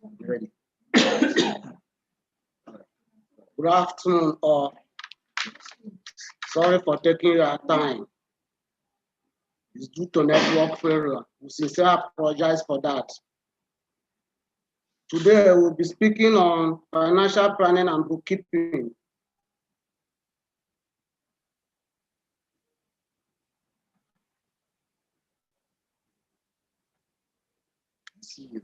Ready. Good afternoon, or sorry for taking your time. It's due to network failure. We sincerely apologize for that. Today, we'll be speaking on financial planning and bookkeeping. See you.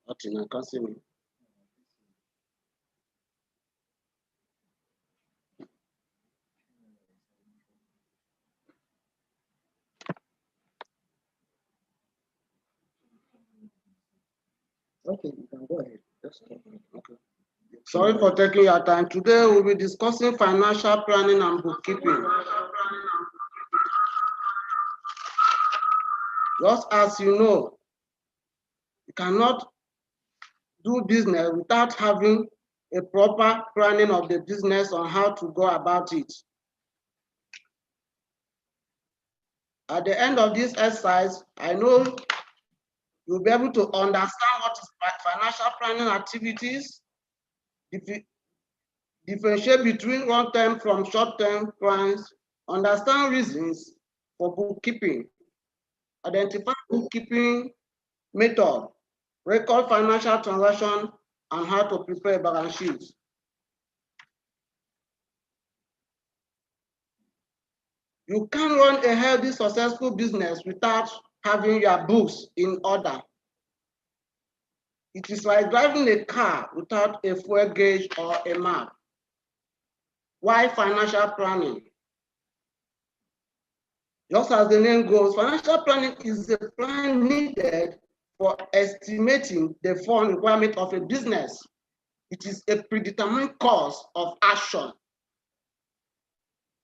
Nothing, I can't see me. Okay, you can go ahead. Okay. Sorry for taking your time. Today, we'll be discussing financial planning and bookkeeping. Just as you know, you cannot do business without having a proper planning of the business on how to go about it. At the end of this exercise, I know you'll be able to understand what is financial planning activities, differentiate between long-term from short-term plans, understand reasons for bookkeeping, identify bookkeeping method, record financial transaction, and how to prepare a balance sheet. You can't run a healthy, successful business without having your books in order. It is like driving a car without a fuel gauge or a map. Why financial planning? Just as the name goes, financial planning is a plan needed for estimating the fund requirement of a business. It is a predetermined course of action.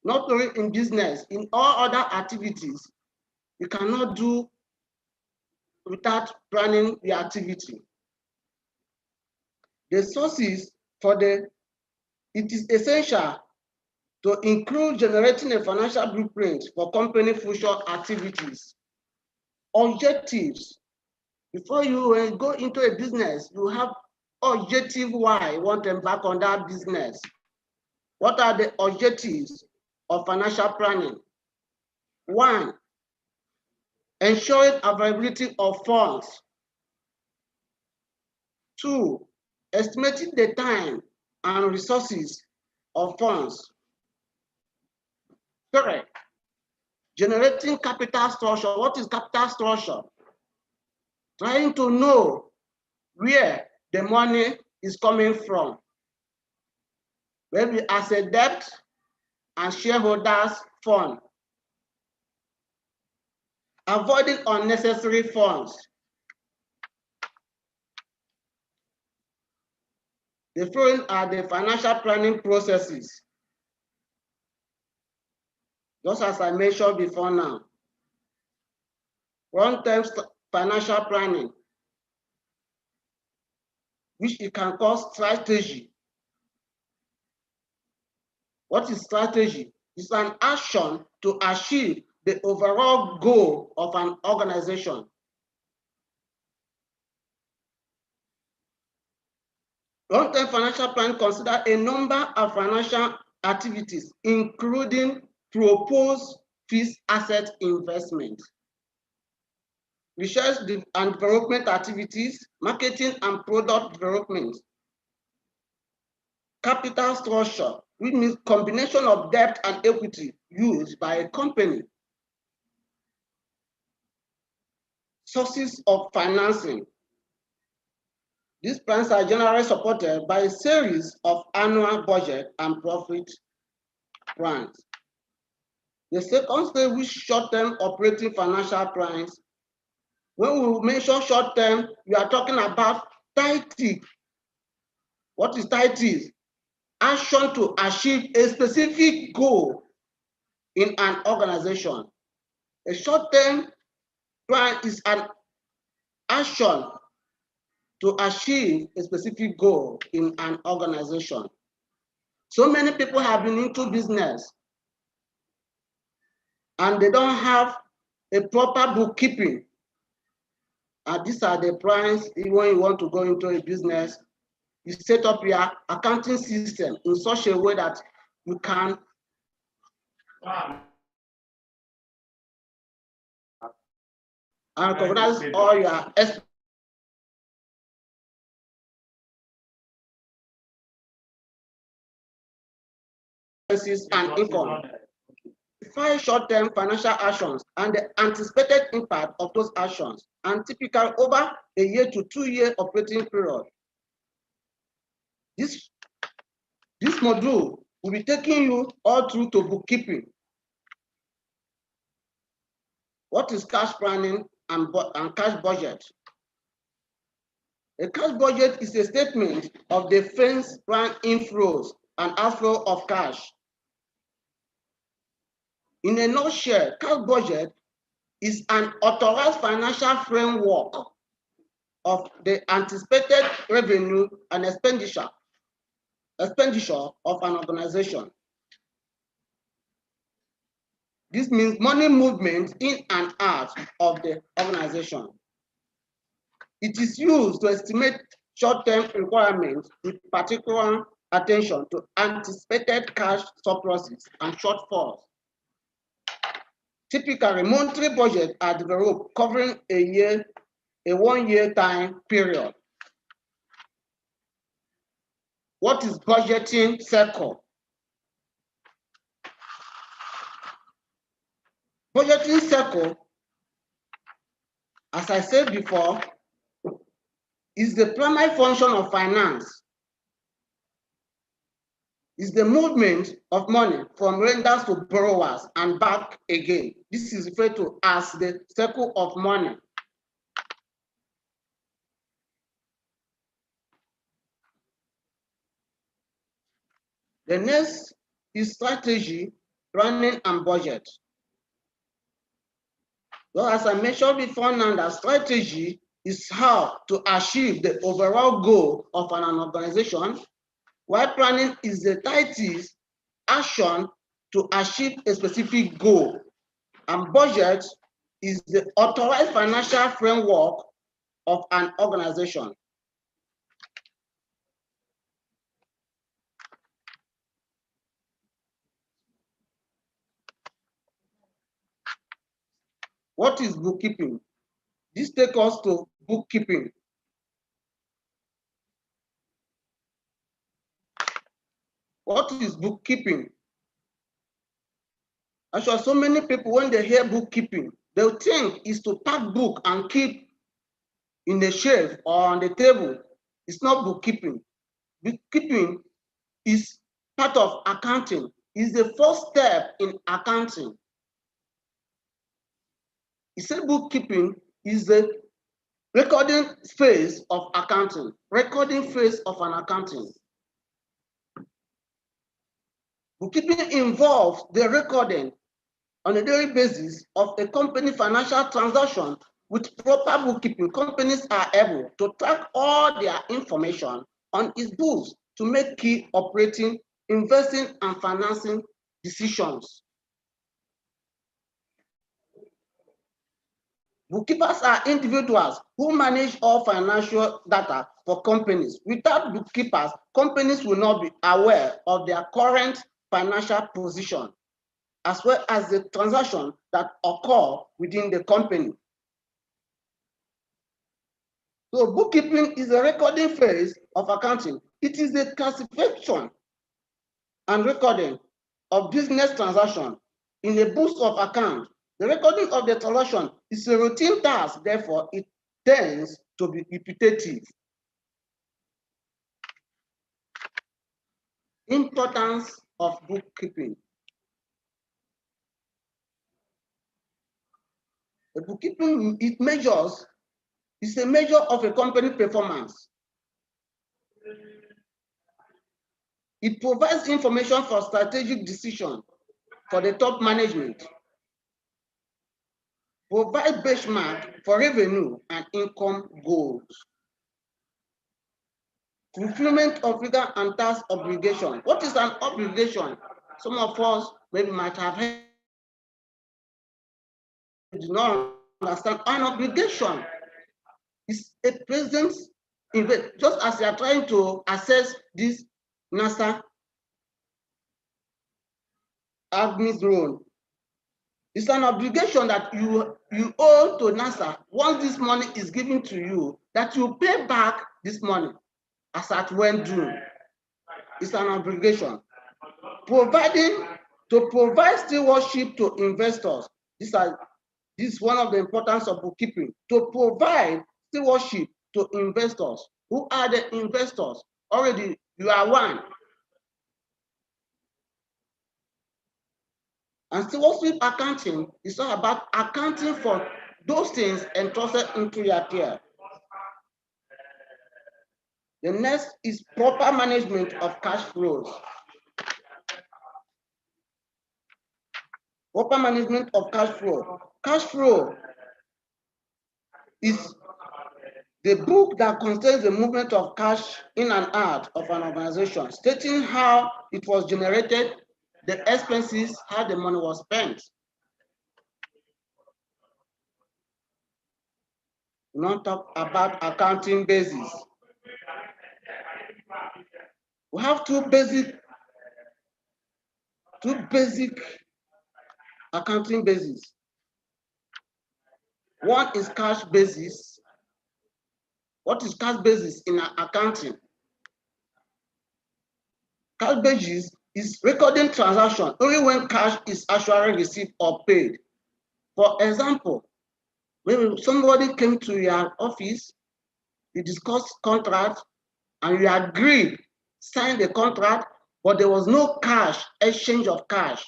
Not only in business, in all other activities, you cannot do without planning the activity. The sources for it is essential to include generating a financial blueprint for company future activities. Objectives. Before you go into a business, you have objective why you want to embark on that business. What are the objectives of financial planning? 1, ensuring availability of funds. 2, estimating the time and resources of funds. 3, generating capital structure. What is capital structure? Trying to know where the money is coming from. Maybe as a debt and shareholders fund. Avoiding unnecessary funds. The following are the financial planning processes. Just as I mentioned before now. Long-term financial planning, which it can call strategy. What is strategy? It's an action to achieve the overall goal of an organization. Long-term financial plan considers a number of financial activities, including proposed fixed asset investment, research and development activities, marketing and product development, capital structure, which means combination of debt and equity used by a company, sources of financing. These plans are generally supported by a series of annual budget and profit plans. The second stage, which short-term operating financial plans. When we mention short-term, we are talking about TITIC. What is TITIC? Action to achieve a specific goal in an organization. A short-term plan is an action to achieve a specific goal in an organization. So many people have been into business and they don't have a proper bookkeeping. And these are the plans when you want to go into a business. You set up your accounting system in such a way that you can recognize all your expenses and income. Define short-term financial actions and the anticipated impact of those actions, and typical over a year to 2-year operating period. This module will be taking you all through to bookkeeping. What is cash planning and cash budget? A cash budget is a statement of the firm's planned inflows and outflow of cash. In a nutshell, cash budget is an authorized financial framework of the anticipated revenue and expenditure of an organization. This means money movement in and out of the organization. It is used to estimate short-term requirements with particular attention to anticipated cash surpluses and shortfalls. Typically, monthly budgets are developed covering a 1-year time period. What is budgeting cycle? Budgeting cycle, as I said before, is the primary function of finance. Is the movement of money from lenders to borrowers and back again. This is referred to as the cycle of money. The next is strategy, planning, and budget. So as I mentioned before now, that strategy is how to achieve the overall goal of an organization, while planning is the tactics, action to achieve a specific goal, and budget is the authorized financial framework of an organization. What is bookkeeping? This takes us to bookkeeping. What is bookkeeping? Actually, so many people, when they hear bookkeeping, they'll think it's to pack book and keep in the shelf or on the table. It's not bookkeeping. Bookkeeping is part of accounting. It's the first step in accounting. He said bookkeeping is the recording phase of accounting, recording phase of an accounting. Bookkeeping involves the recording on a daily basis of a company financial transaction. With proper bookkeeping, companies are able to track all their information on its books to make key operating, investing, and financing decisions. Bookkeepers are individuals who manage all financial data for companies. Without bookkeepers, companies will not be aware of their current financial position, as well as the transactions that occur within the company. So bookkeeping is a recording phase of accounting. It is the classification and recording of business transactions in the books of account. The recording of the transaction is a routine task, therefore it tends to be repetitive. Importance of bookkeeping. The bookkeeping, is a measure of a company performance. It provides information for strategic decisions for the top management, provide benchmark for revenue and income goals, fulfillment of legal and tax obligation. What is an obligation? Some of us maybe might have heard do not understand, an obligation is a present event, just as you are trying to assess this NASA AMEX loan. It's an obligation that you owe to NASA. Once this money is given to you, that you pay back this money as at when due. It's an obligation. To provide stewardship to investors. This is one of the importance of bookkeeping. To provide stewardship to investors. Who are the investors? Already you are one. And stewardship accounting is all about accounting for those things entrusted into your care. The next is proper management of cash flows. Proper management of cash flow. Cash flow is the book that contains the movement of cash in and out of an organization, stating how it was generated, the expenses, how the money was spent. We now talk about accounting basis. We have two basic accounting basis. One is cash basis. What is cash basis in accounting? Cash basis is recording transaction only when cash is actually received or paid. For example, when somebody came to your office, you discussed contract and you agreed, signed the contract, but there was no cash, exchange of cash.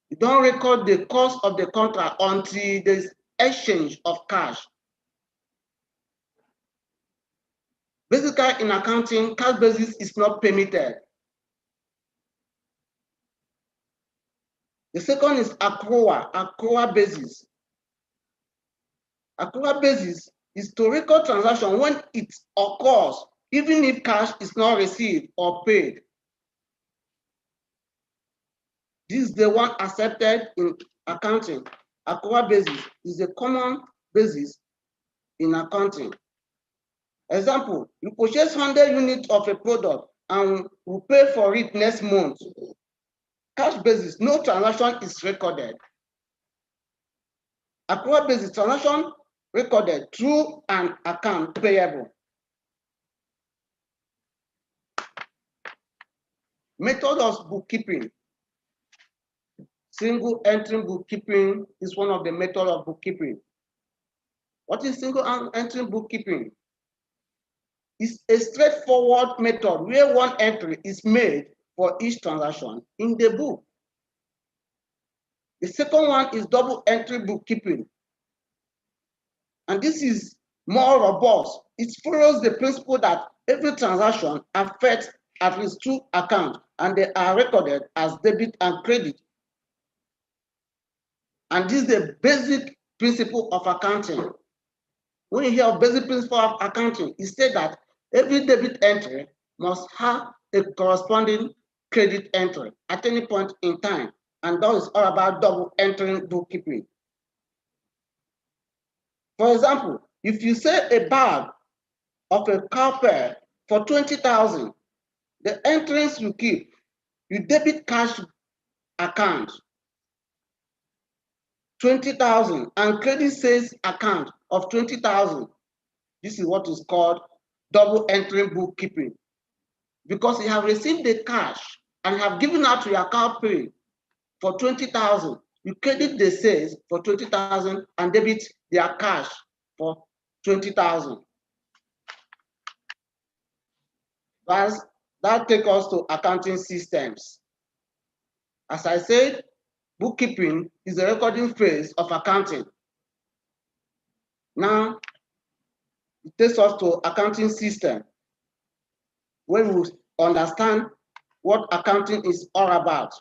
You don't record the cost of the contract until there's exchange of cash. Basically, in accounting, cash basis is not permitted. The second is accrual basis. Accrual basis is to record transaction when it occurs, even if cash is not received or paid. This is the one accepted in accounting. Accrual basis is a common basis in accounting. Example, you purchase 100 units of a product and will pay for it next month. Cash basis, no transaction is recorded. Accrual basis, transaction recorded through an account payable. Method of bookkeeping. Single entry bookkeeping is one of the methods of bookkeeping. What is single entry bookkeeping? It's a straightforward method where one entry is made for each transaction in the book. The second one is double entry bookkeeping. And this is more robust. It follows the principle that every transaction affects at least two accounts and they are recorded as debit and credit. And this is the basic principle of accounting. When you hear of basic principle of accounting, it says that every debit entry must have a corresponding credit entry at any point in time. And that is all about double entry bookkeeping. For example, if you sell a bag of a cowbell for 20,000, the entries you keep, you debit cash account 20,000 and credit sales account of 20,000. This is what is called double entry bookkeeping, because you have received the cash and have given out to your account pay for 20,000. You credit the sales for 20,000 and debit their cash for 20,000. That takes us to accounting systems. As I said, bookkeeping is the recording phase of accounting. Now, it takes us to accounting system, where we understand what accounting is all about.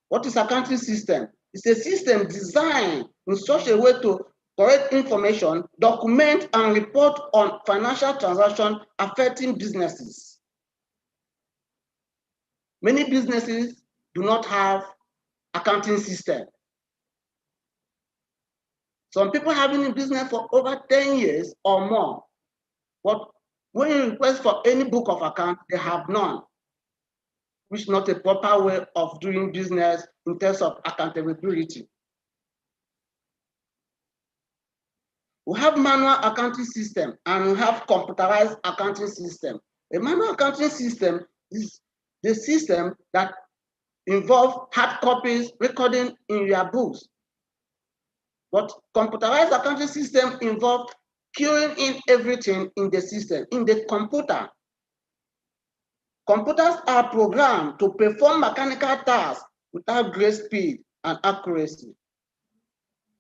What is accounting system? It's a system designed in such a way to collect information, document, and report on financial transactions affecting businesses. Many businesses do not have accounting system. Some people have been in business for over 10 years or more, but when you request for any book of account, they have none, which is not a proper way of doing business in terms of accountability. We have manual accounting system and we have computerized accounting system. A manual accounting system is the system that involves hard copies recording in your books. But computerized accounting system involves queuing in everything in the system, in the computer. Computers are programmed to perform mechanical tasks without great speed and accuracy.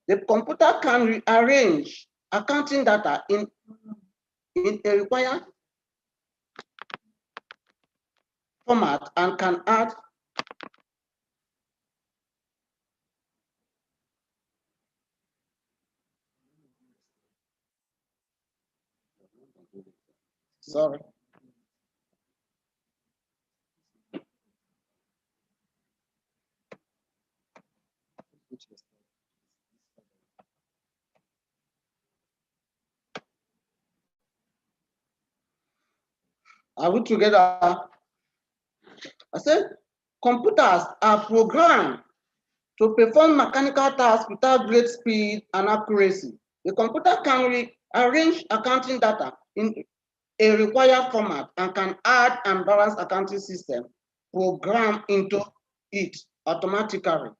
The computer can rearrange accounting data in a required format and can add sorry. Are we together? I said computers are programmed to perform mechanical tasks without great speed and accuracy. The computer can rearrange accounting data in a required format and can add and balance accounting system program into it automatically.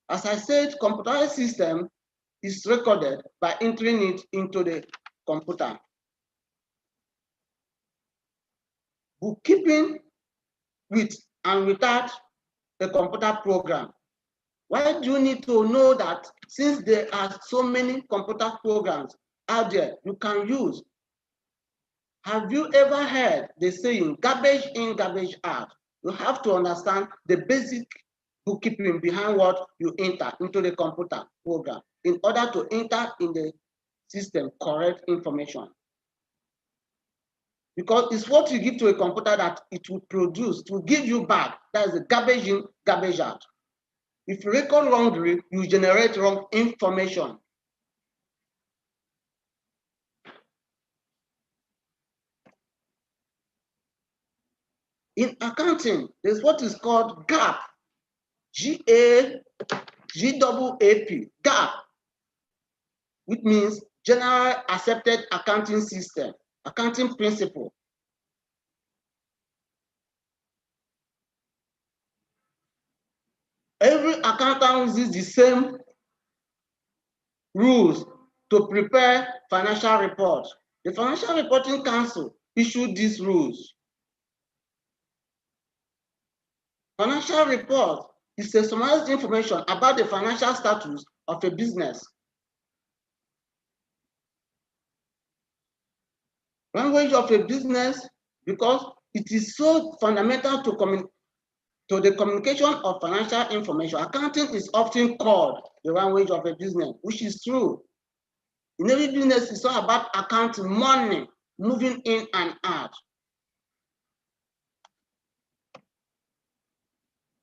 As I said, computerized system is recorded by entering it into the computer. Bookkeeping with and without a computer program. Why do you need to know that since there are so many computer programs out there you can use? Have you ever heard the saying, garbage in, garbage out? You have to understand the basic bookkeeping behind what you enter into the computer program in order to enter in the system correct information. Because it's what you give to a computer that it will produce, to give you back. That is the garbage in, garbage out. If you record wrongly, you generate wrong information. In accounting, there's what is called GAAP, G-A-G-A-A-P, GAAP, which means General Accepted Accounting System, accounting principle. Every accountant uses the same rules to prepare financial reports. The Financial Reporting Council issued these rules. Financial report is a summarized information about the financial status of a business. Language of a business, because it is so fundamental to the communication of financial information. Accounting is often called the language of a business, which is true. In every business, it's all about accounting, money moving in and out.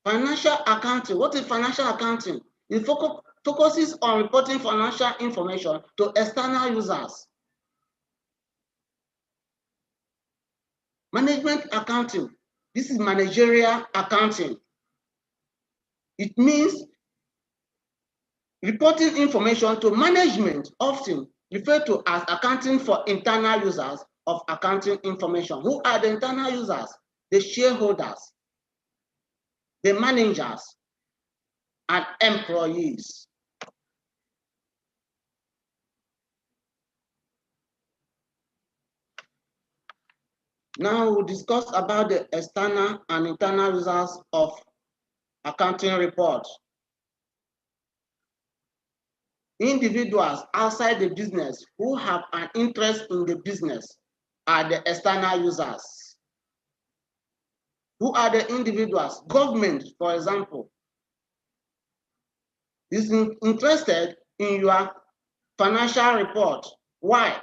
Financial accounting. What is financial accounting? It focuses on reporting financial information to external users. Management accounting. This is managerial accounting. It means reporting information to management, often referred to as accounting for internal users of accounting information. Who are the internal users? The shareholders, the managers, and employees. Now we'll discuss about the external and internal users of accounting reports. Individuals outside the business who have an interest in the business are the external users. Who are the individuals? Government, for example, is interested in your financial report. Why?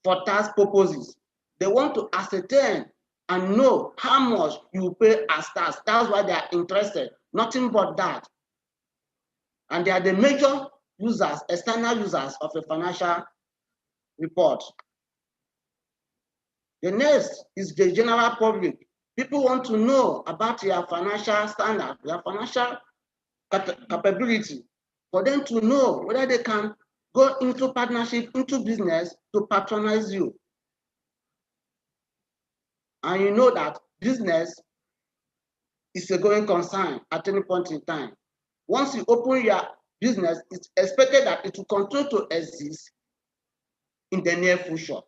For tax purposes. They want to ascertain and know how much you pay as tax. That's why they are interested. Nothing but that. And they are the major users, external users of a financial report. The next is the general public. People want to know about your financial standard, your financial capability, for them to know whether they can go into partnership, into business to patronize you. And you know that business is a going concern at any point in time. Once you open your business, it's expected that it will continue to exist in the near future.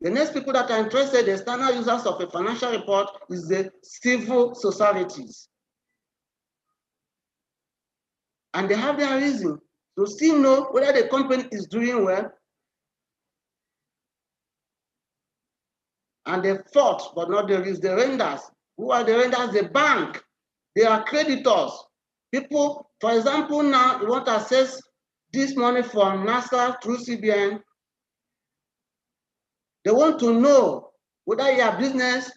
The next people that are interested, the external users of a financial report, is the civil societies. And they have their reason to still know whether the company is doing well. And the fourth, but not the least, the lenders. Who are the lenders? The bank. They are creditors. People, for example, now you want to access this money from NASA through CBN. They want to know whether your business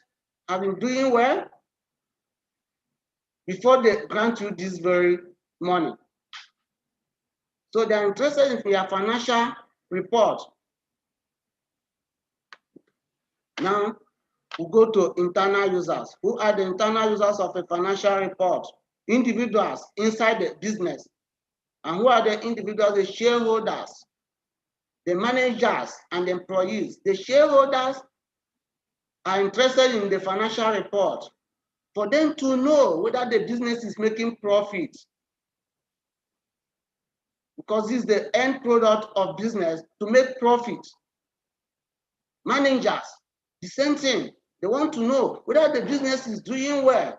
has been doing well before they grant you this very money. So they're interested in your financial report. Now, we go to internal users. Who are the internal users of a financial report? Individuals inside the business. And who are the individuals? The shareholders, the managers, and the employees. The shareholders are interested in the financial report for them to know whether the business is making profit. Because this is the end product of business, to make profit. Managers, the same thing. They want to know whether the business is doing well.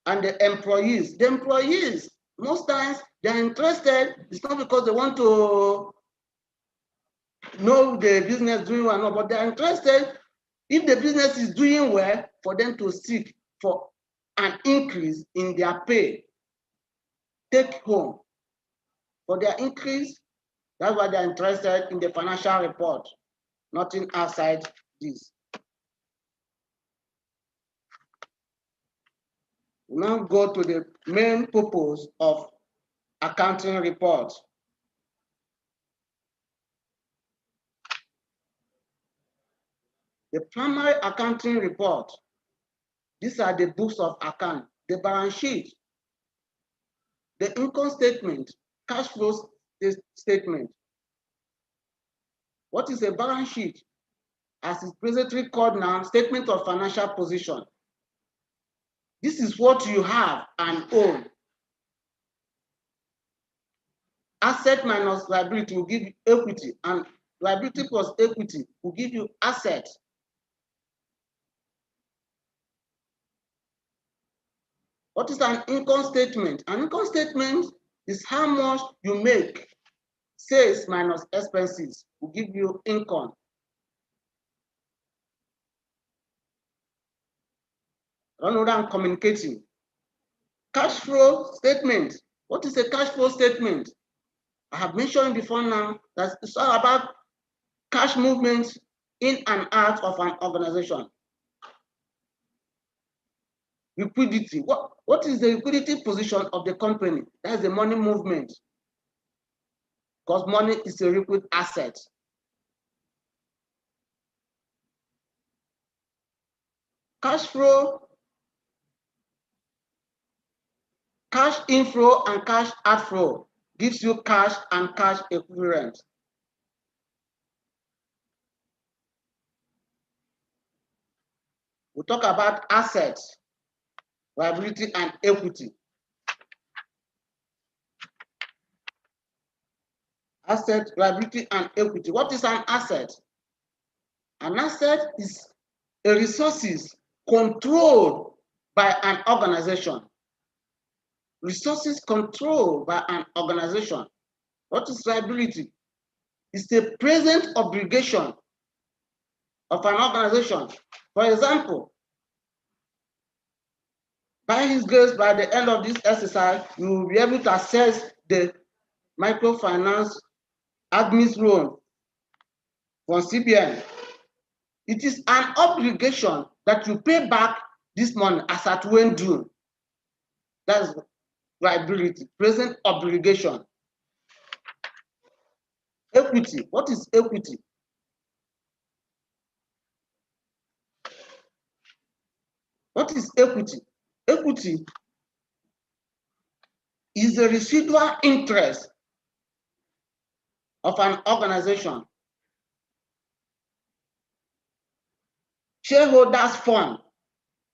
And the employees, most times they're interested, it's not because they want to know the business doing well or not, but they're interested if the business is doing well, for them to seek for an increase in their pay, take home for their increase. That's why they're interested in the financial report, nothing outside this. Now go to the main purpose of accounting report. The primary accounting report, these are the books of account, the balance sheet, the income statement, cash flow statement. What is a balance sheet? As it's presently called now, statement of financial position. This is what you have and own. Asset minus liability will give you equity, and liability plus equity will give you asset. What is an income statement? An income statement is how much you make. Sales minus expenses will give you income. I don't know that I'm communicating. Cash flow statement. What is a cash flow statement? I have mentioned before now that it's all about cash movements in and out of an organization. Liquidity. What is the liquidity position of the company? That's the money movement. Because money is a liquid asset. Cash flow, cash inflow and cash outflow gives you cash and cash equivalent. We talk about assets, liability, and equity. Asset, liability, and equity. What is an asset? An asset is a resources controlled by an organization. Resources controlled by an organization. What is liability? It's the present obligation of an organization. For example, by His grace, by the end of this exercise, you will be able to access the microfinance admin loan from CBN. It is an obligation that you pay back this money as at when due. That's liability, present obligation. Equity. What is equity? What is equity? Equity is the residual interest of an organization. Shareholders fund,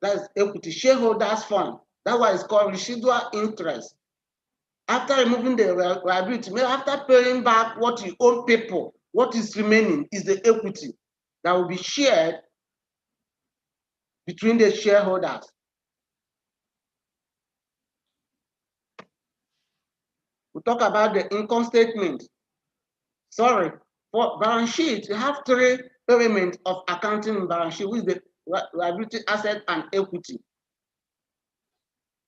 that's equity, shareholders fund. That's why it's called residual interest. After removing the liability, after paying back what you owe people, what is remaining is the equity that will be shared between the shareholders. We talk about the income statement. Sorry, for balance sheet, you have three elements of accounting in balance sheet, which is the liability, asset, and equity.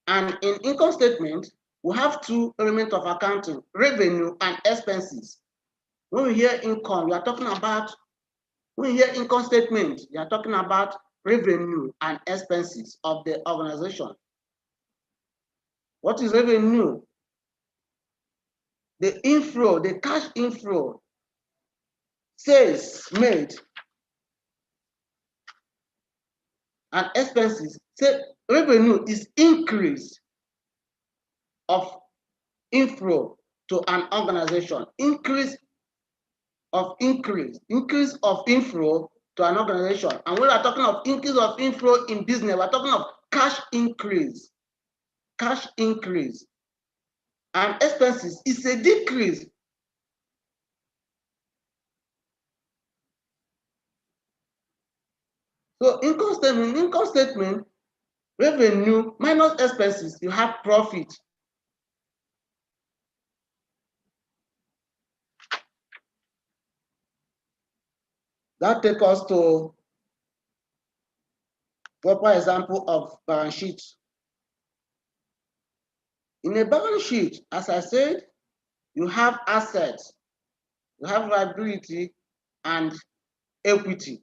And in income statement, we have two elements of accounting, revenue and expenses. When we hear income, we are talking about, when you hear income statement, you are talking about revenue and expenses of the organization. What is revenue? The inflow, the cash inflow, sales made, and expenses. Say revenue is increase of inflow to an organization, increase of inflow to an organization. And when we're talking of increase of inflow in business, we're talking of cash increase. Cash increase. And expenses is a decrease. So income statement, revenue minus expenses, you have profit. That takes us to proper example of balance sheet. In a balance sheet, as I said, you have assets, you have liability, and equity.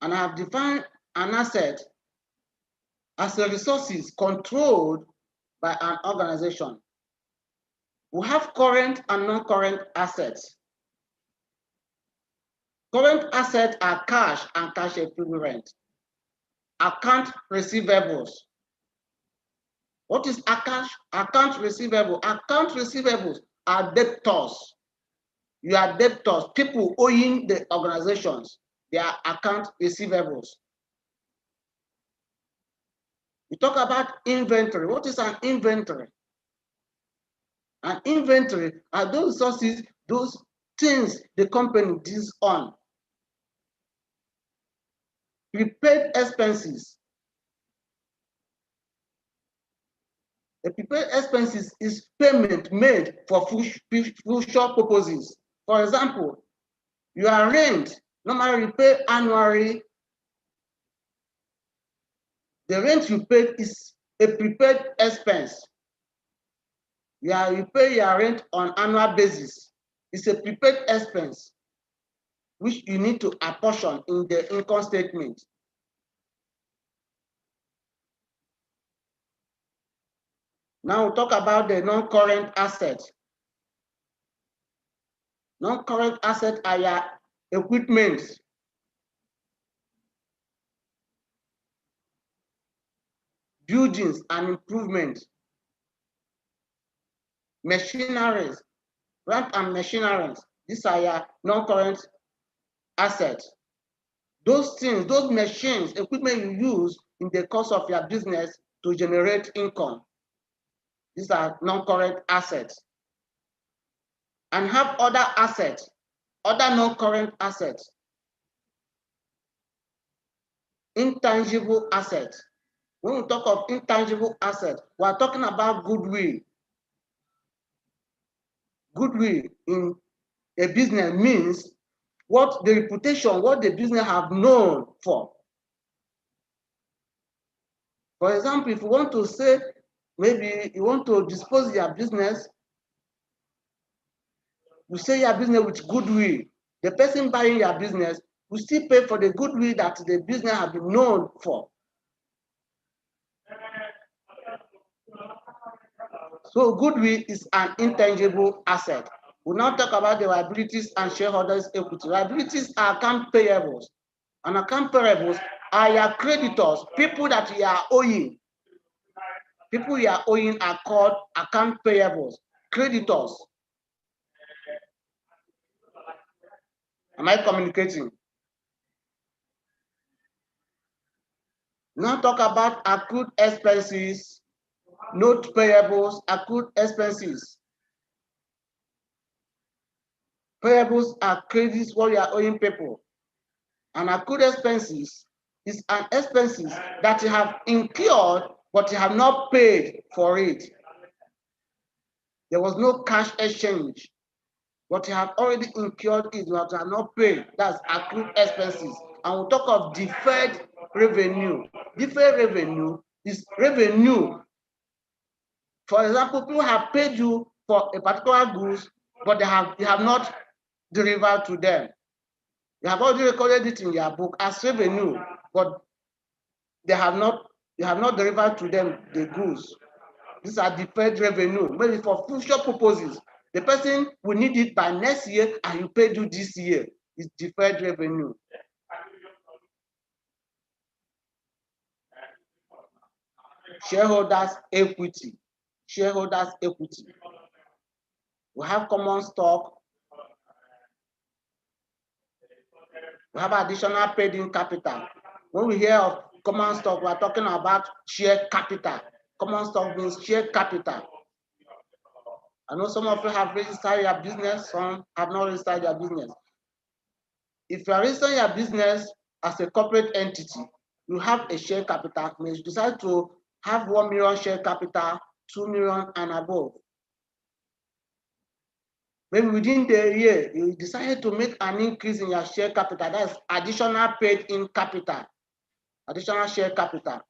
And I have defined an asset as a resources controlled by an organization. We have current and non-current assets. Current assets are cash and cash equivalent. Account receivables. What is account receivable? Account receivables are debtors. You are debtors, people owing the organizations. They are account receivables. We talk about inventory. What is an inventory? An inventory are those resources, those things the company deals on. Prepaid expenses. A prepaid expenses is payment made for future purposes. For example, your rent, normally you pay annually. The rent you pay is a prepaid expense. You pay your rent on annual basis. It's a prepaid expense, which you need to apportion in the income statement. Now we'll talk about the non-current assets. Non-current assets are your equipment, buildings and improvements, machineries, plant and machineries. These are your non-current assets. Those things, those machines, equipment you use in the course of your business to generate income. These are non-current assets. And have other assets, other non-current assets. Intangible assets. When we talk of intangible assets, we are talking about goodwill. Goodwill in a business means what the reputation, what the business have known for. For example, if you want to say, maybe you want to dispose your business, you say your business with goodwill. The person buying your business will still pay for the goodwill that the business has been known for. So goodwill is an intangible asset. We'll now talk about the liabilities and shareholders' equity. Liabilities are account payables, and account payables are your creditors, people that you are owing. People you are owing are called account payables, creditors. Am I communicating? Now talk about accrued expenses, note payables, accrued expenses. Payables are credits what you are owing people. And accrued expenses is an expenses that you have incurred but you have not paid for it. There was no cash exchange, but you have already incurred it but you have not paid. That's accrued expenses. And we'll talk of deferred revenue. Deferred revenue is revenue. For example, people have paid you for a particular goods, but you have not delivered to them. You have already recorded it in your book as revenue, but you have not delivered to them the goods. These are deferred revenue, maybe for future purposes. The person will need it by next year and you paid you this year. It's deferred revenue. Shareholders' equity. Shareholders' equity. We have common stock. We have additional paid-in capital. When we hear of common stock, we are talking about share capital. Common stock means share capital. I know some of you have registered your business, some have not registered your business. If you are registering your business as a corporate entity, you have a share capital. You decide to have 1 million share capital, 2 million and above. Maybe within the year, you decided to make an increase in your share capital. That's additional paid-in capital, additional share capital.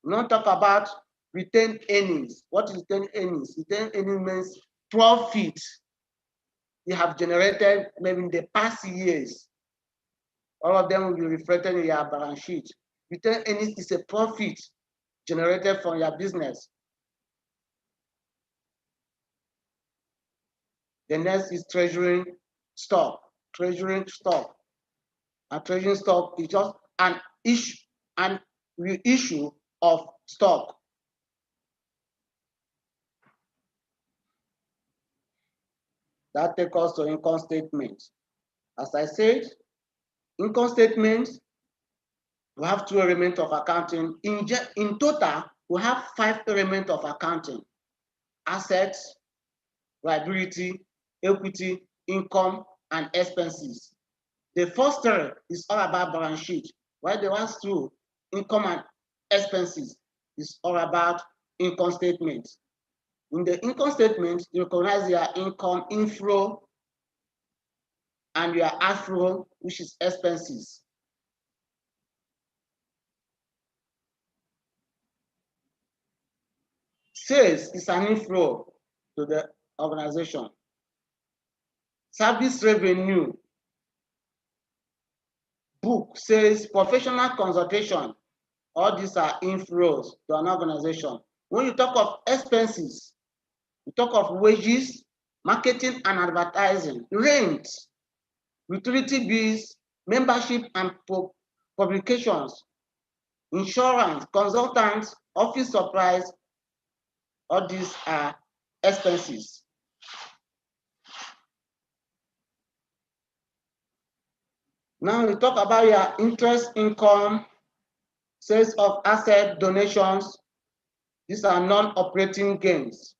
We don't talk about retained earnings. What is retained earnings? Retained earnings means profit you have generated maybe in the past years. All of them will be reflected in your balance sheet. Retained earnings is a profit generated from your business. The next is treasury stock. Treasury stock. A treasury stock is just an reissue of stock. That takes us to income statement. As I said, income statement, we have 2 elements of accounting. In total, we have 5 elements of accounting: assets, liability, equity, income, and expenses. The first 3 is all about balance sheet, while the last 2, income and expenses, is all about income statement. In the income statement, you recognize your income inflow and your outflow, which is expenses. Sales is an inflow to the organization. Service revenue, book, sales, professional consultation, all these are inflows to an organization. When you talk of expenses, you talk of wages, marketing and advertising, rent, utility bills, membership and publications, insurance, consultants, office supplies, all these are expenses. Now we talk about your interest income, sales of asset, donations. These are non-operating gains.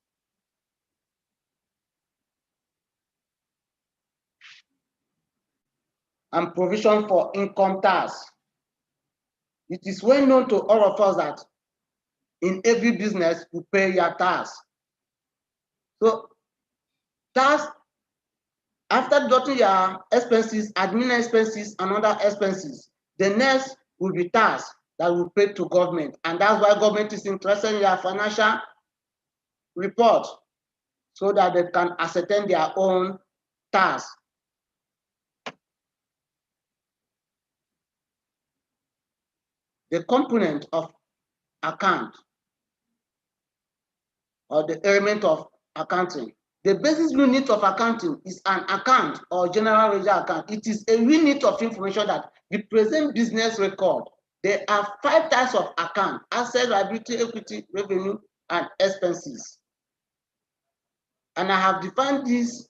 And provision for income tax. It is well known to all of us that in every business you pay your tax. So tax, after deducting your expenses, admin expenses and other expenses, the next will be tax that will pay to government. And that's why government is interested in your financial report, so that they can ascertain their own task. The component of account or the element of accounting. The basic unit of accounting is an account or general ledger account. It is a unit of information that represents business record. There are 5 types of account: asset, liability, equity, revenue, and expenses. And I have defined these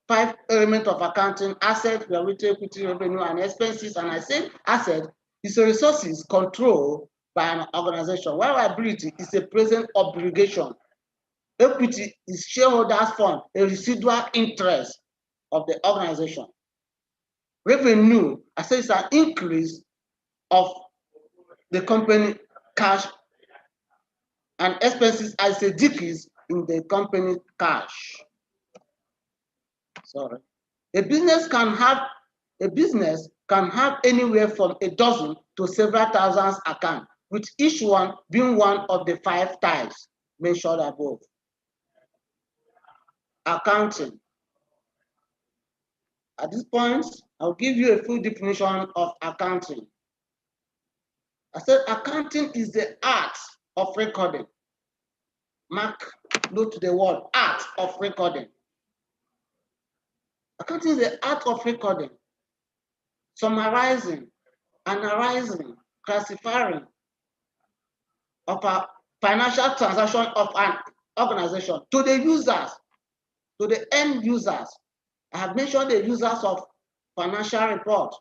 5 elements of accounting: asset, liability, equity, revenue, and expenses. And I said asset is a resources controlled by an organization, while liability is a present obligation. Equity is shareholders' fund, a residual interest of the organization. Revenue, I say, is an increase of the company cash, and expenses as a decrease in the company cash. Sorry. A business can have anywhere from a dozen to several thousand accounts, with each one being one of the 5 types mentioned above. Accounting. At this point, I'll give you a full definition of accounting. I said accounting is the art of recording. Note the word art of recording. Accounting is the art of recording, summarizing, analyzing, classifying of a financial transaction of an organization to the users, to the end users. I have mentioned the users of financial report,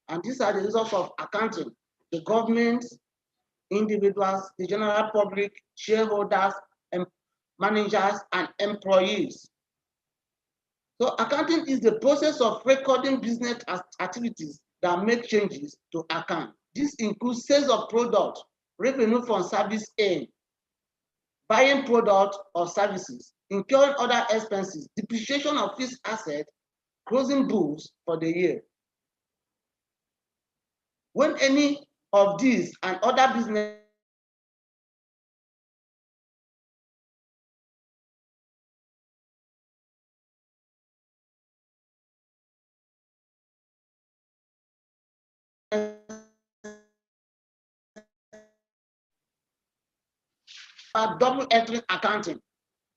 and these are the users of accounting: the government, individuals, the general public, shareholders, and managers, and employees. So accounting is the process of recording business activities that make changes to account. This includes sales of product, revenue from service aid, buying product or services, incurring other expenses, depreciation of fixed assets, closing books for the year. When any of these and other business double entry accounting,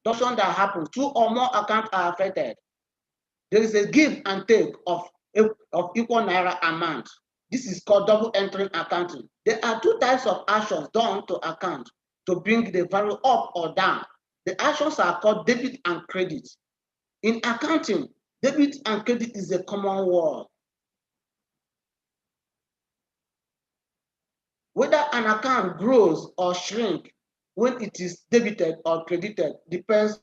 deduction that happens, 2 or more accounts are affected. There is a give and take of equal naira amount. This is called double entry accounting. There are 2 types of actions done to account to bring the value up or down. The actions are called debit and credit. In accounting, debit and credit is a common word. Whether an account grows or shrinks when it is debited or credited depends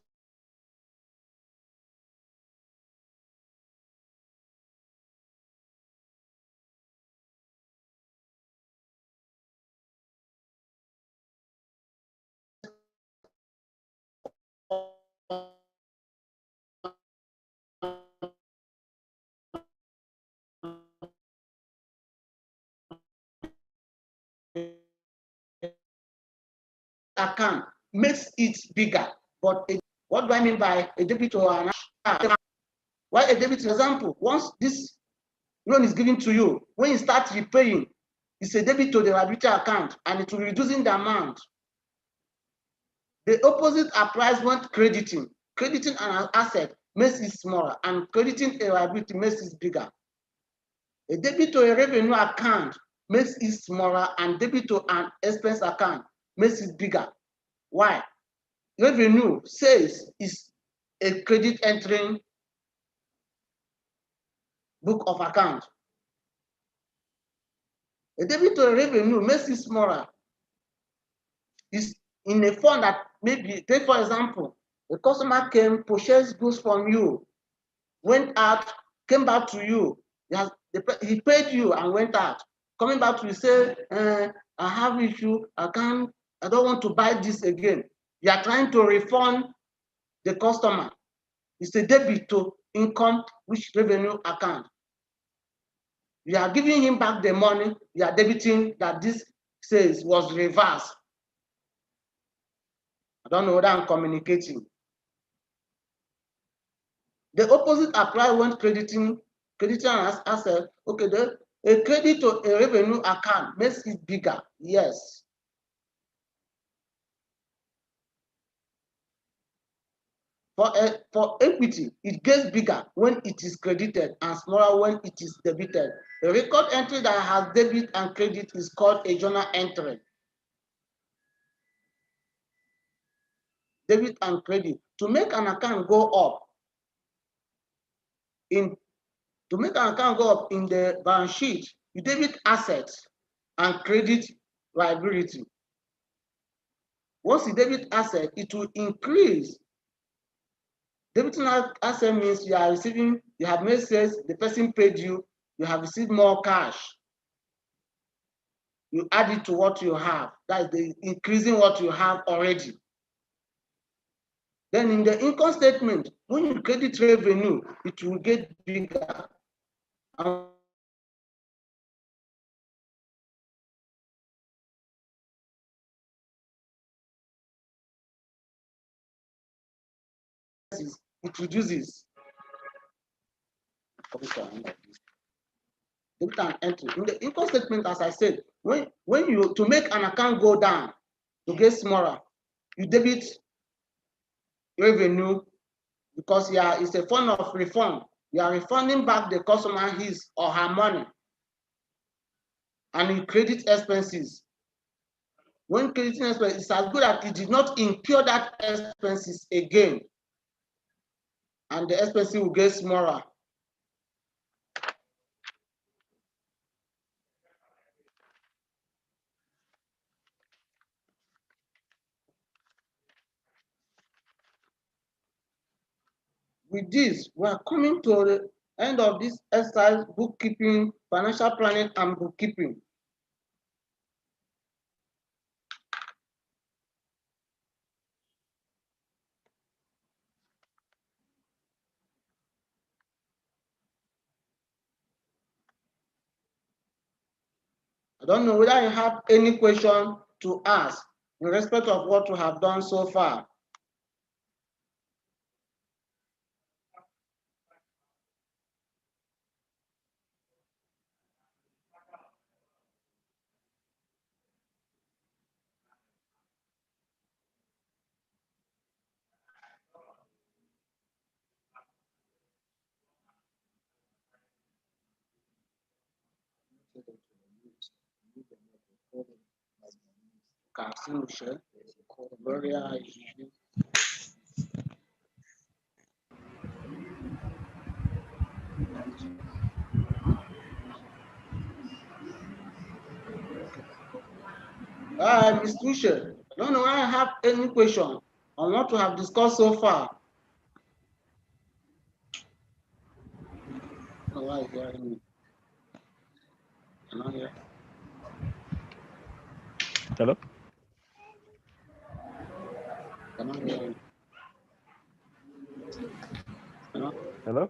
account makes it bigger. But what do I mean by a debit or an account? Why a debit? For example, once this loan is given to you, when you start repaying, it's a debit to the liability account and it will be reducing the amount. The opposite applies when crediting. Crediting an asset makes it smaller, and crediting a liability makes it bigger. A debit to a revenue account makes it smaller, and debit to an expense account makes it bigger. Why? Revenue sales is a credit entering book of account. A debit to a revenue makes it smaller. It's in a fund that maybe, take for example, the customer came, purchased goods from you, went out, came back to you. He paid you and went out. Coming back to you, say, I have issue, I don't want to buy this again. You are trying to refund the customer. It's a debit to income, which revenue account. You are giving him back the money, you are debiting that this sales was reversed. I don't know whether I'm communicating. The opposite apply when crediting an asset. Okay, a credit to a revenue account makes it bigger. Yes. For equity, it gets bigger when it is credited and smaller when it is debited. A record entry that has debit and credit is called a journal entry. Debit and credit. To make an account go up in the balance sheet, you debit assets and credit liability. Once you debit asset, it will increase. Debiting asset means you have made sales, the person paid you, you have received more cash. You add it to what you have. That is increasing what you have already. Then in the income statement, when you credit revenue, it will get bigger. It reduces. Debit and entry. In the income statement, as I said, when you to make an account go down, to get smaller, you debit revenue because it's a form of refund. You are refunding back the customer his or her money, and you credit expenses. When crediting expenses, it's as good as it did not incur that expenses again, and the expenses will get smaller. With this, we are coming to the end of this exercise, bookkeeping, financial planning, and bookkeeping. I don't know whether you have any question to ask in respect of what we have done so far. Ms. Tusha, I don't know whether I have any question on what we have discussed so far. Oh, why is there any? Cannot hear. Hello? Cannot hear. Hello?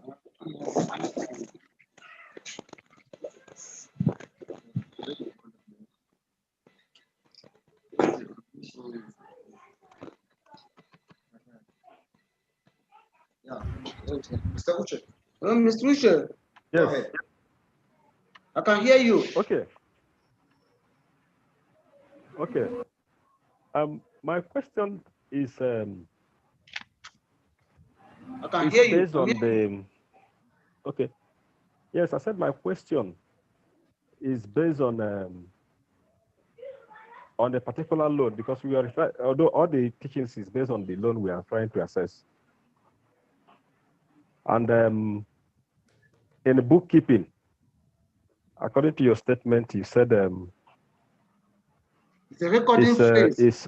Yeah. Mr. Uche. Mr. Uche. Yes. Go ahead. I can hear you. Okay. Okay. My question is I can hear you. Based on the okay. Yes, I said my question is based on a particular loan, because we are although all the teachings is based on the loan we are trying to assess. And in the bookkeeping, according to your statement, you said it's a recording phase.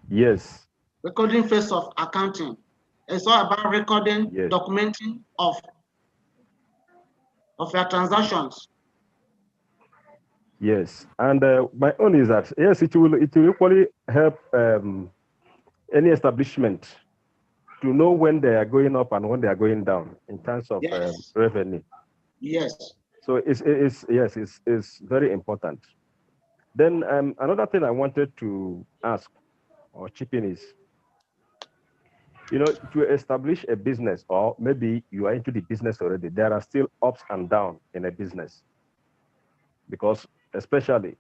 Yes. Recording phase of accounting. It's all about recording, yes, documenting of your transactions. Yes, and my own is that yes, it will equally help any establishment to know when they are going up and when they are going down in terms of yes, revenue. Yes. So it's very important. Then another thing I wanted to ask or chip in is You know, to establish a business, or maybe you are into the business already, there are still ups and downs in a business. Because especially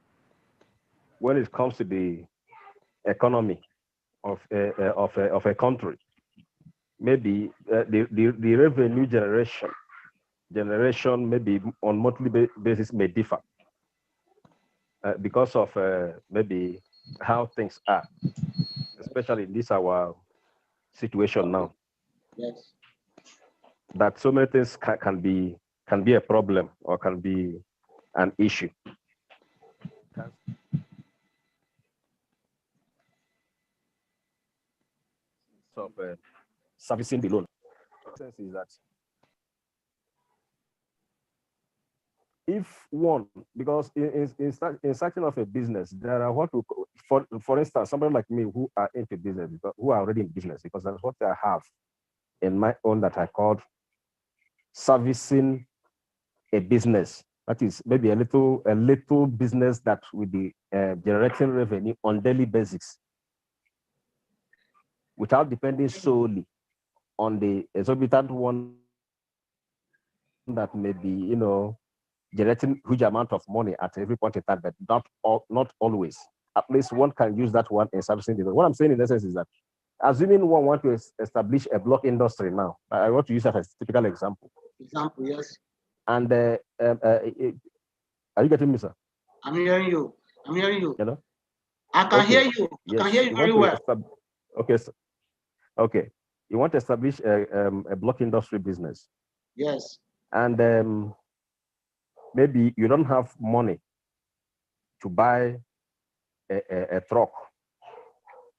when it comes to the economy of a country, maybe the revenue generation maybe on monthly basis may differ because of maybe how things are, especially in this our situation now. Yes. That so many things can be a problem or can be an issue. Of servicing the loan. Sense is that if one, because in starting off a business, there are what we call, for instance, somebody like me who are into business, who are already in business, because that's what I have in my own that I called servicing a business. That is maybe a little business that will be generating revenue on daily basis, without depending solely on the exorbitant one that may be, you know, generating huge amount of money at every point in time, but not always. At least one can use that one in servicing the. What I'm saying in essence is that, assuming one want to establish a block industry now, I want to use that as a typical example. Example, yes. And are you getting me, sir? I'm hearing you. I'm hearing you. You know? I can hear you. Yes. I can hear you very well. Okay, sir. Okay. You want to establish a block industry business. Yes. And maybe you don't have money to buy a truck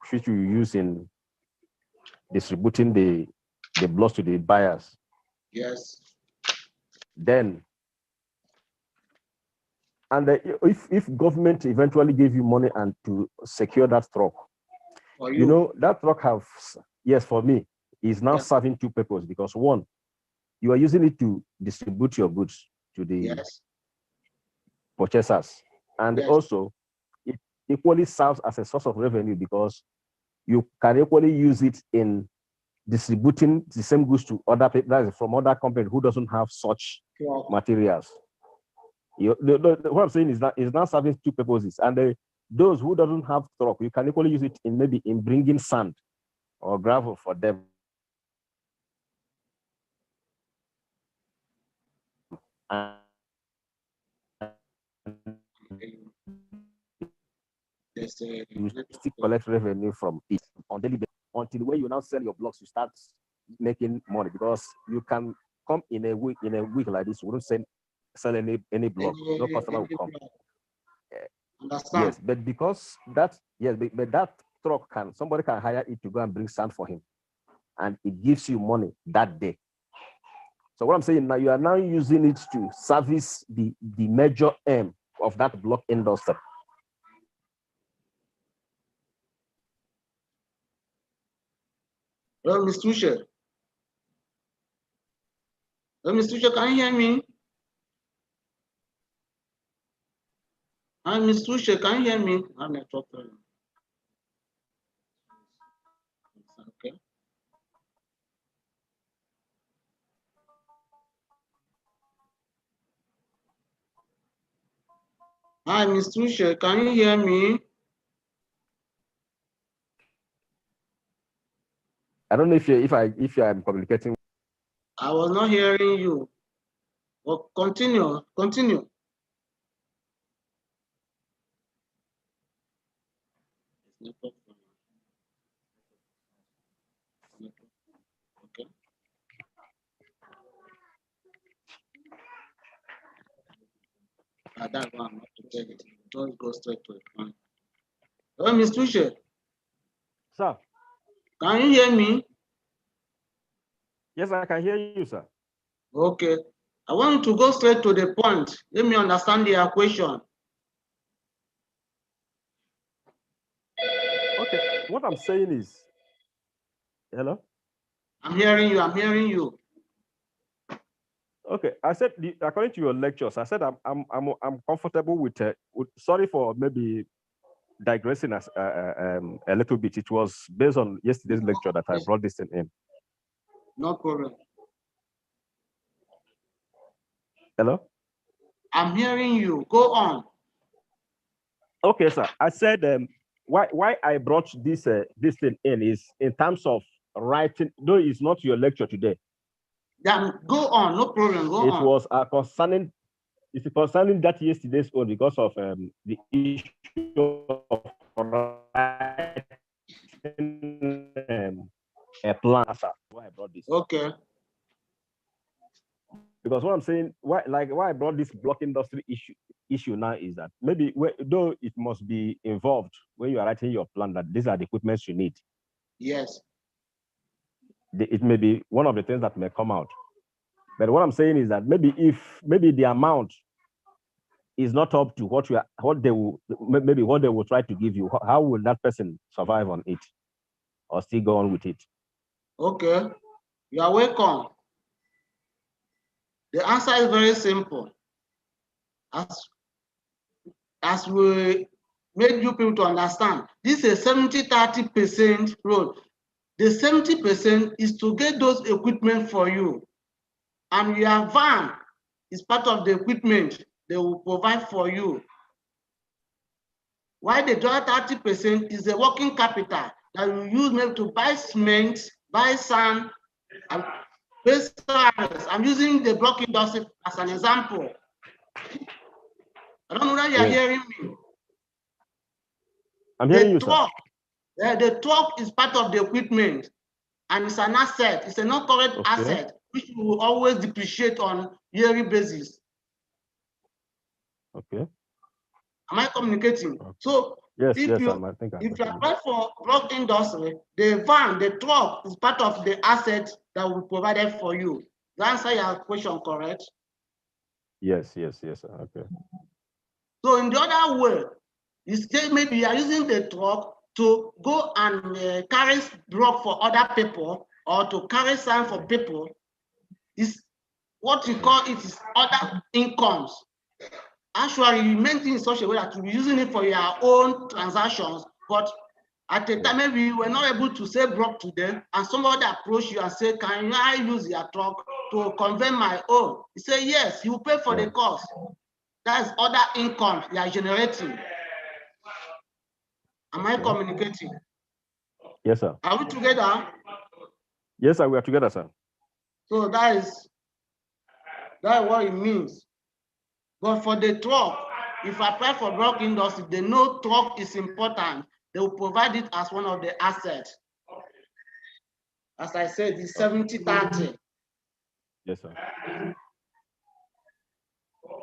which you use in distributing the blocks to the buyers. Yes. Then, and if government eventually gave you money and to secure that truck, you know, that truck have, yes, for me, is now serving two purposes, because one, you are using it to distribute your goods to the purchasers. And also, it equally serves as a source of revenue, because you can equally use it in distributing the same goods to other people, that is from other companies who doesn't have such materials. What I'm saying is that it's now serving two purposes. And those who doesn't have truck, you can equally use it in maybe in bringing sand or gravel for them. And you still collect revenue from it on daily basis, until when you now sell your blocks, you start making money, because you can come in a week like this, you wouldn't sell any block, no customer will come. Yes, but because that, yes, but that truck somebody can hire it to go and bring sand for him, and it gives you money that day. So what I'm saying now, you are now using it to service the major aim of that block industry. Hello, Mr. Tusha. Hello, Mr. Tusha, can you hear me? Hi, Mr. Tusha, can you hear me? I'm network problem. Okay. Hi, Mr. Tusha, can you hear me? I don't know if I'm communicating. I was not hearing you. Well, continue. Okay. That one, not to take it. Don't go straight to the point. Oh, Mr. Tusha. Sir. Can you hear me? Yes, I can hear you, sir. Okay. I want to go straight to the point. Let me understand the equation. Okay. What I'm saying is, hello? I'm hearing you. Okay. I said, according to your lectures, I said I'm comfortable with. Sorry for maybe digressing as a little bit. It was based on yesterday's lecture that I brought this thing in. No problem. Hello? I'm hearing you. Go on. Okay, sir. I said why I brought this this thing in is in terms of writing, though it's not your lecture today. Then go on, no problem. Go on. It was concerning that yesterday's one because of the issue of writing a plan. Why I brought this. Okay. Because what I'm saying, why I brought this block industry issue now is that maybe though it must be involved when you are writing your plan that these are the equipments you need. Yes. It may be one of the things that may come out. But what I'm saying is that maybe the amount is not up to what they will try to give you, how will that person survive on it or still go on with it? Okay. You are welcome. The answer is very simple. As we make you people to understand, this is a 70-30% rule. The 70% is to get those equipment for you. And your van is part of the equipment they will provide for you. While the other 30% is the working capital that you use maybe to buy cement, buy sand, and pay salaries. I'm using the block industry as an example. I don't know whether you're hearing me. I'm hearing you, sir. The truck is part of the equipment and it's an asset. It's a non-current asset which we will always depreciate on yearly basis. Okay. Am I communicating? Okay. So yes, if you apply for block industry, the van, the truck is part of the asset that will be provided for you. To answer your question, correct? Yes, sir. Okay. So in the other way, you say maybe you are using the truck to go and carry block for other people or to carry sand for people. Is what you call it is other incomes. Actually, you maintain it in such a way that you'll be using it for your own transactions, but at the time, maybe you were not able to sell block to them, and somebody approached you and said, can I use your truck to convert my own? You say, yes, you pay for the cost. That's other income you are generating. Am I communicating? Yes, sir. Are we together? Yes, sir, we are together, sir. So that is what it means. But for the truck, if I apply for block industry, they know truck is important. They will provide it as one of the assets. As I said, it's 70-30. Yes, sir.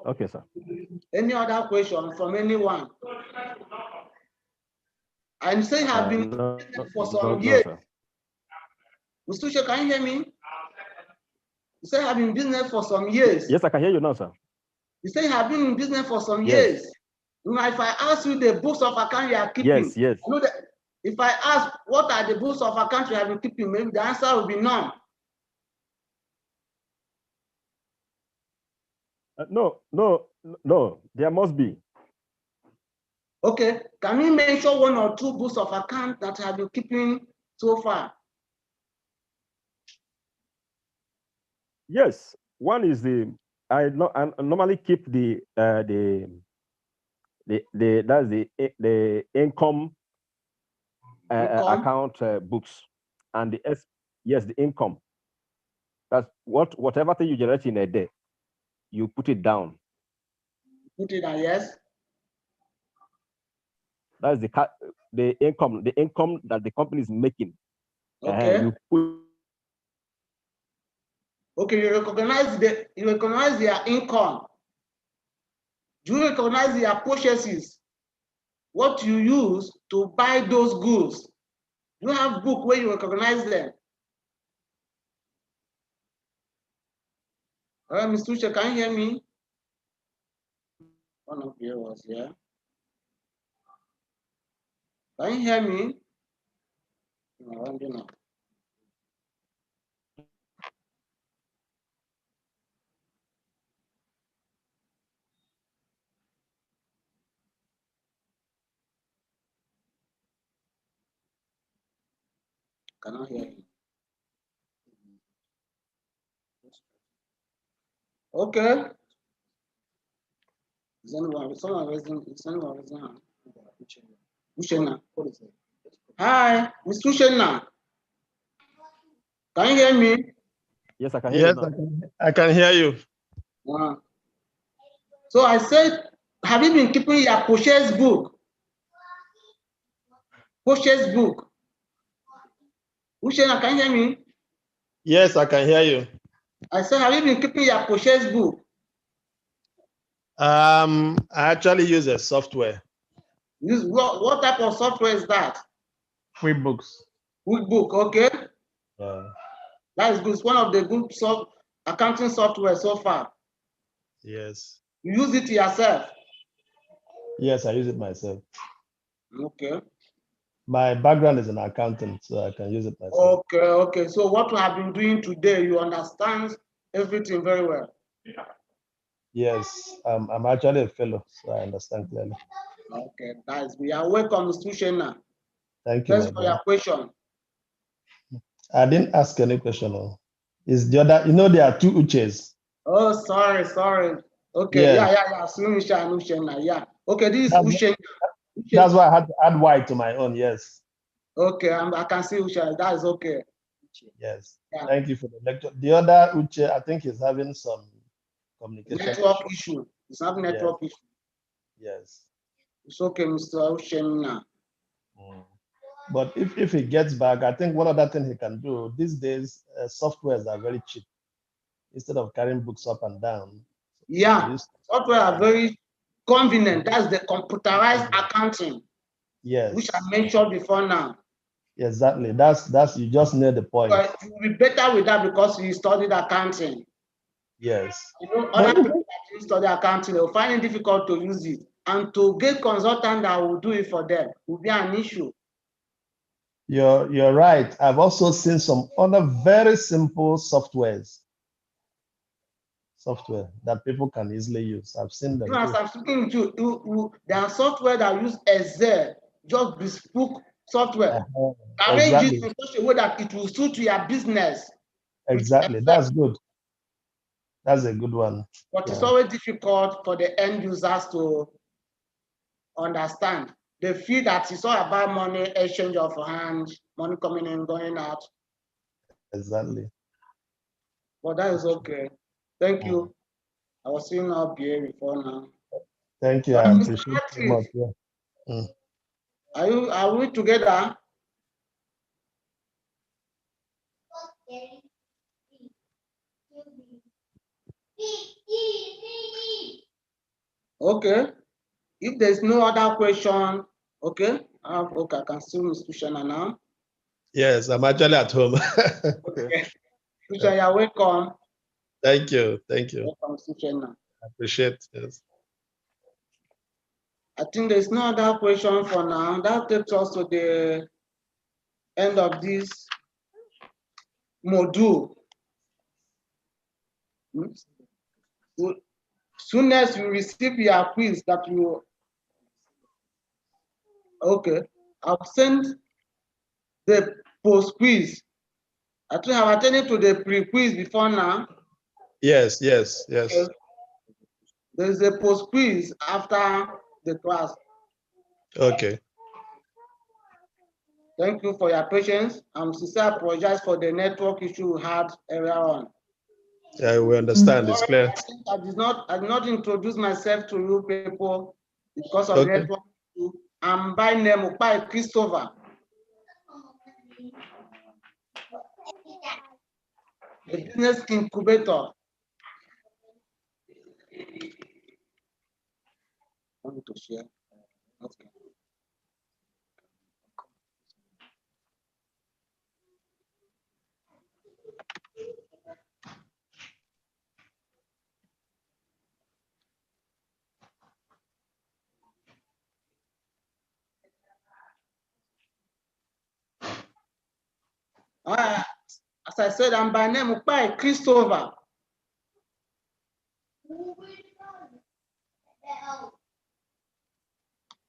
Okay, sir. Any other question from anyone? I'm saying I've been for some years. Mr. Uche, can you hear me? You say I've been in business for some years. Yes, I can hear you now, sir. You say I've been in business for some years. You know, if I ask you the books of account you are keeping, yes. I know that if I ask what are the books of account you have been keeping, maybe the answer will be none. No, there must be. Okay, can we mention one or two books of account that have been keeping so far? Yes, one is I normally keep the income account books, and the income. That's whatever thing you generate in a day, you put it down. Put it down, yes. That's the income that the company is making. Okay. You put. Okay, you recognize their income. Do you recognize their purchases? What you use to buy those goods? Do you have book where you recognize them? All right, Mr. Uche, can you hear me? One of you was here. Can you hear me? No, I don't know. Cannot hear you. Okay. Is anyone raising hand? Ushena. Hi, Mr. Ushena. Can you hear me? Yes, I can hear you now. I can hear you. So I said, have you been keeping your purchase book? Purchase book. Ushena, can you hear me? Yes, I can hear you. I said, have you been keeping your purchase book? I actually use a software. What type of software is that? QuickBooks. QuickBook, okay. That is good. It's one of the good accounting software so far. Yes. You use it yourself? Yes, I use it myself. Okay. My background is an accountant, so I can use it myself. Okay. So what we have been doing today, you understand everything very well? Yes, I'm actually a fellow, so I understand clearly. Okay, guys, we are welcome, Mr. Shena. Thank you, Thanks for your question. I didn't ask any question. Is the other, there are two Uches. Oh, sorry. Okay, Yes. yeah. Sunisha and Ushena, yeah. Okay, this is Ushena. That's why I had to add Y to my own, yes. Okay, I can see Ushena, that is okay. Yes. Yeah. Thank you for the lecture. The other Uche, I think, is having some communication network issue. It's not network issue. Yes. It's okay, Mr. Ushena. But if he gets back, I think one other thing he can do these days, softwares are very cheap. Instead of carrying books up and down. Yeah, software are very convenient. That's the computerized accounting. Yes. Which I mentioned before now. Exactly. That's you just near the point. But you will be better with that because you studied accounting. Yes. Other people that didn't study accounting, they'll find it difficult to use it. And to get consultant that will do it for them will be an issue. You're right. I've also seen some other very simple software that people can easily use. I've seen them. As I'm speaking with you, there are software that use Excel, just bespoke software. Arrange it in such a way that it will suit your business. Exactly. That's good. That's a good one. But it's always difficult for the end users to understand. They feel that it's all about money, exchange of hand, money coming in, going out. Exactly. But that is okay. Thank you. I was seeing up here before now. Thank you. I appreciate it so much. Yeah. Are we together? Okay. If there's no other question, okay. Okay, I can see Ms. Tushana now. Yes, I'm actually at home. Okay. Tushana, you're welcome. Thank you. Welcome, Tushana. I appreciate it. Yes. I think there's no other question for now. That takes us to the end of this module. Soon as you receive your quiz that you, okay, I've sent the post quiz. I think I've attended to the pre-quiz before now. Yes. Okay. There's a post quiz after the class. Okay. Thank you for your patience. I'm sincerely apologize for the network issue we had earlier on. Yeah, we understand. It's clear. I did not introduce myself to you people because of network issue. I'm by name by Christopher. The business incubator. I want to share. Okay. As I said, I'm by name by Christopher.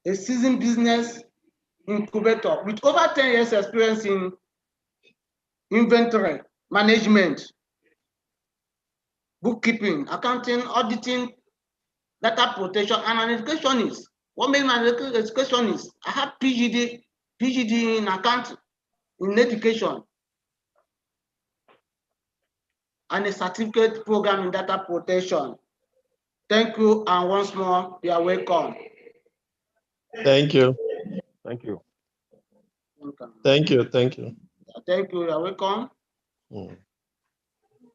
A seasoned business incubator with over 10 years experience in inventory management, bookkeeping, accounting, auditing, data protection, and an educationist. What makes me an educationist? I have PhD in accounting, in education, and a certificate program in data protection. Thank you, and once more, you are welcome. Thank you. Thank you. Welcome. Thank you. Thank you. Thank you, you are welcome.